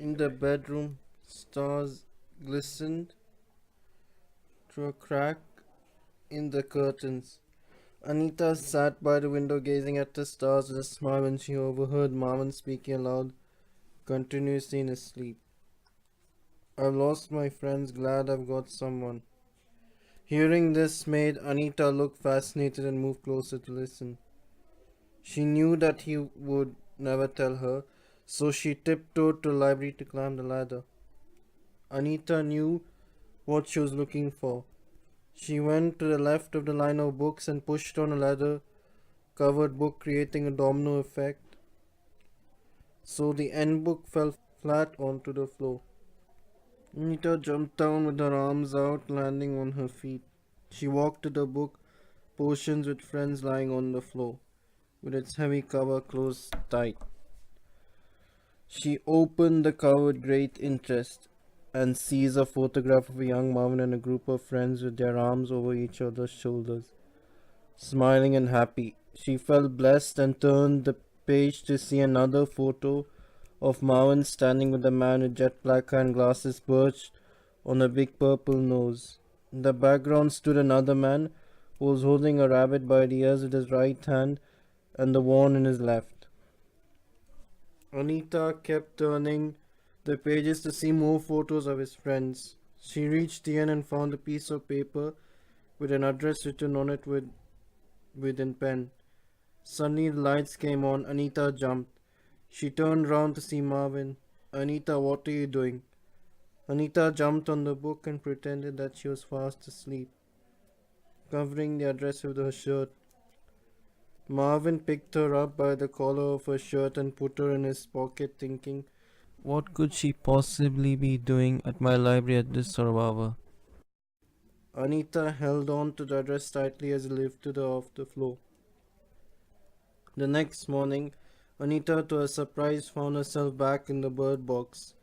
In the bedroom, stars glistened through a crack in the curtains. Anita sat by the window gazing at the stars with a smile when she overheard Marvin speaking aloud, continuously in his sleep. I've lost my friends, glad I've got someone. Hearing this made Anita look fascinated and move closer to listen. She knew that he would never tell her, so she tiptoed to the library to climb the ladder. Anita knew what she was looking for. She went to the left of the line of books and pushed on a ladder covered book, creating a domino effect, so the end book fell flat onto the floor. Anita jumped down with her arms out, landing on her feet. She walked to the book, portions with friends lying on the floor, with its heavy cover closed tight. She opened the cover with great interest and sees a photograph of a young Marvin and a group of friends with their arms over each other's shoulders, smiling and happy. She felt blessed and turned the page to see another photo of Marvin standing with a man with jet black hair and glasses perched on a big purple nose. In the background stood another man who was holding a rabbit by the ears with his right hand and the wand in his left. Anita kept turning the pages to see more photos of his friends. She reached the end and found a piece of paper with an address written on it with in pen. Suddenly the lights came on. Anita jumped. She turned round to see Marvin. Anita, what are you doing? Anita jumped on the book and pretended that she was fast asleep, covering the address with her shirt. Marvin picked her up by the collar of her shirt and put her in his pocket, thinking, what could she possibly be doing at my library at this sort of hour? Anita held on to the address tightly as he lifted her off the floor. The next morning, Anita, to her surprise, found herself back in the bird box.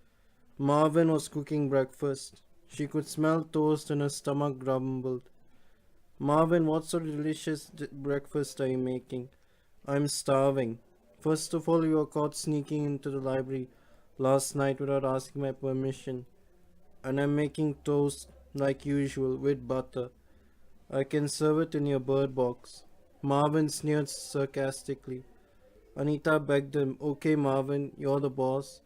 Marvin was cooking breakfast. She could smell toast and her stomach grumbled. Marvin, what sort of delicious breakfast are you making? I'm starving. First of all, you were caught sneaking into the library last night without asking my permission. And I'm making toast like usual with butter. I can serve it in your bird box. Marvin sneered sarcastically. Anita begged him, okay, Marvin, you're the boss.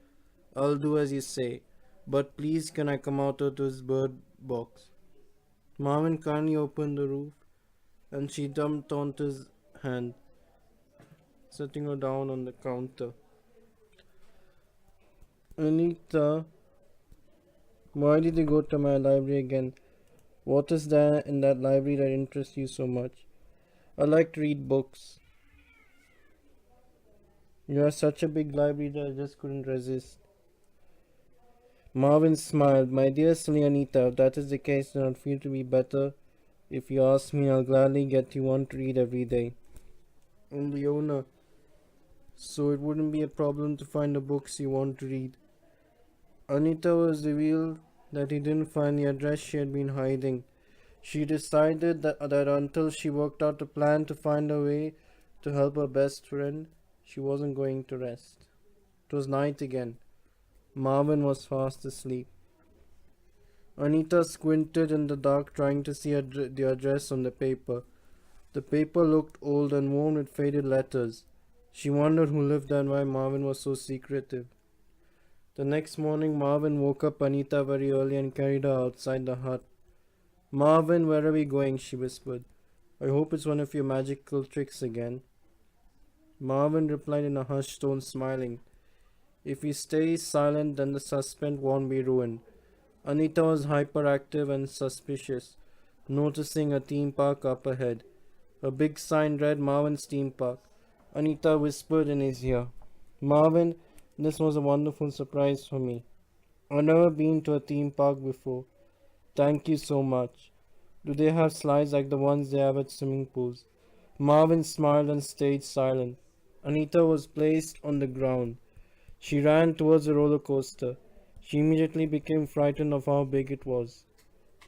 I'll do as you say. But please, can I come out of this bird box? Marvin kindly opened the roof and she jumped onto his hand, setting her down on the counter. Anita, why did you go to my library again? What is there in that library that interests you so much? I like to read books. You have such a big library that I just couldn't resist. Marvin smiled. My dear silly Anita, if that is the case, then I'd feel to be better. If you ask me, I'll gladly get you one to read every day. I'm the owner, so it wouldn't be a problem to find the books you want to read. Anita was revealed that he didn't find the address she had been hiding. She decided that until she worked out a plan to find a way to help her best friend, she wasn't going to rest. It was night again. Marvin was fast asleep. Anita squinted in the dark, trying to see the address on the paper. The paper looked old and worn with faded letters. She wondered who lived there and why Marvin was so secretive. The next morning, Marvin woke up Anita very early and carried her outside the hut. Marvin, where are we going? She whispered. I hope it's one of your magical tricks again. Marvin replied in a hushed tone, smiling. If we stay silent, then the suspense won't be ruined. Anita was hyperactive and suspicious, noticing a theme park up ahead. A big sign read Marvin's Theme Park. Anita whispered in his ear, Marvin, this was a wonderful surprise for me. I've never been to a theme park before. Thank you so much. Do they have slides like the ones they have at swimming pools? Marvin smiled and stayed silent. Anita was placed on the ground. She ran towards the roller coaster. She immediately became frightened of how big it was.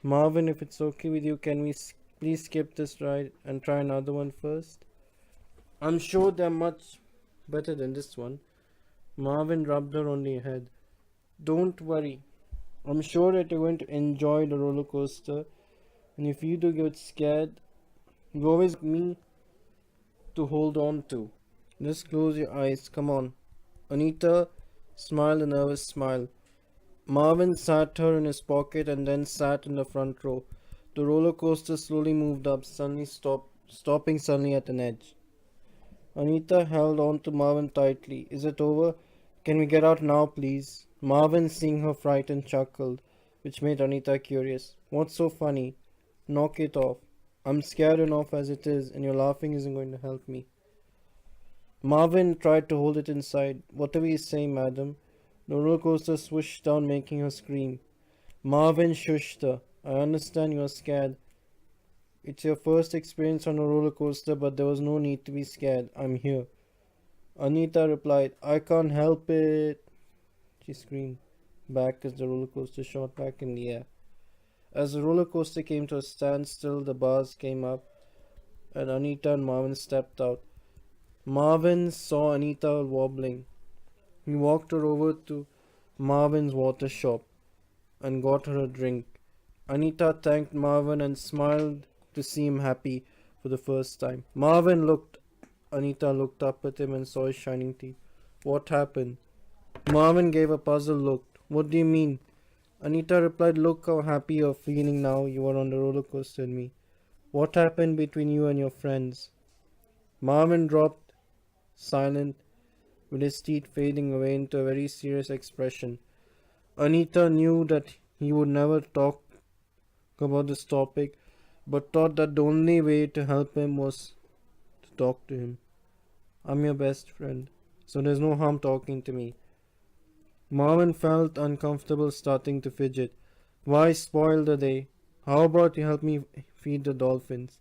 Marvin, if it's okay with you, can we please skip this ride and try another one first? I'm sure they're much better than this one. Marvin rubbed her on the head. Don't worry. I'm sure that you're going to enjoy the roller coaster. And if you do get scared, you always me to hold on to. Just close your eyes. Come on. Anita smiled a nervous smile. Marvin sat her in his pocket and then sat in the front row. The roller coaster slowly moved up, stopping suddenly at an edge. Anita held on to Marvin tightly. Is it over? Can we get out now, please? Marvin, seeing her frightened, chuckled, which made Anita curious. What's so funny? Knock it off. I'm scared enough as it is, and your laughing isn't going to help me. Marvin tried to hold it inside. Whatever you say, madam. The roller coaster swooshed down, making her scream. Marvin shushed her. I understand you are scared. It's your first experience on a roller coaster, but there was no need to be scared. I'm here. Anita replied, I can't help it. She screamed back as the roller coaster shot back in the air. As the roller coaster came to a standstill, the bars came up and Anita and Marvin stepped out. Marvin saw Anita wobbling. He walked her over to Marvin's water shop and got her a drink. Anita thanked Marvin and smiled to see him happy for the first time. Anita looked up at him and saw his shining teeth. What happened? Marvin gave a puzzled look. What do you mean? Anita replied, look how happy you're feeling now you are on the roller coaster with me. What happened between you and your friends? Marvin dropped silent with his teeth fading away into a very serious expression. Anita knew that he would never talk about this topic, but thought that the only way to help him was to talk to him. I'm your best friend, so there's no harm talking to me. Marvin felt uncomfortable, starting to fidget. Why spoil the day? How about you help me feed the dolphins?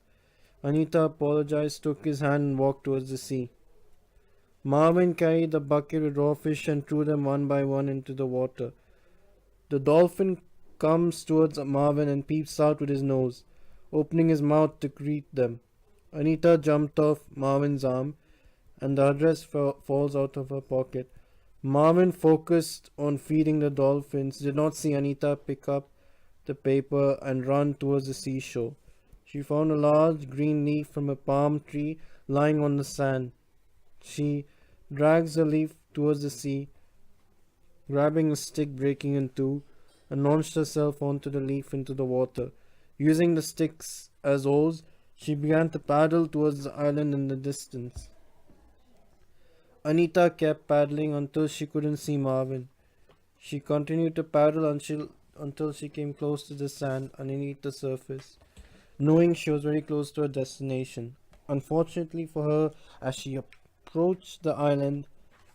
Anita apologized, took his hand and walked towards the sea. Marvin carried the bucket with raw fish and threw them one by one into the water. The dolphin comes towards Marvin and peeps out with his nose, opening his mouth to greet them. Anita jumped off Marvin's arm and the address falls out of her pocket. Marvin, focused on feeding the dolphins, did not see Anita pick up the paper and run towards the seashore. She found a large green leaf from a palm tree lying on the sand. She drags the leaf towards the sea, grabbing a stick breaking in two, and launched herself onto the leaf into the water. Using the sticks as oars, she began to paddle towards the island in the distance. Anita kept paddling until she couldn't see Marvin. She continued to paddle until she came close to the sand underneath the surface, knowing she was very close to her destination. Unfortunately for her, as she approached the island,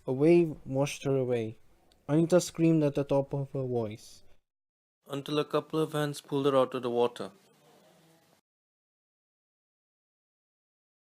a wave washed her away. Anita screamed at the top of her voice until a couple of hands pulled her out of the water.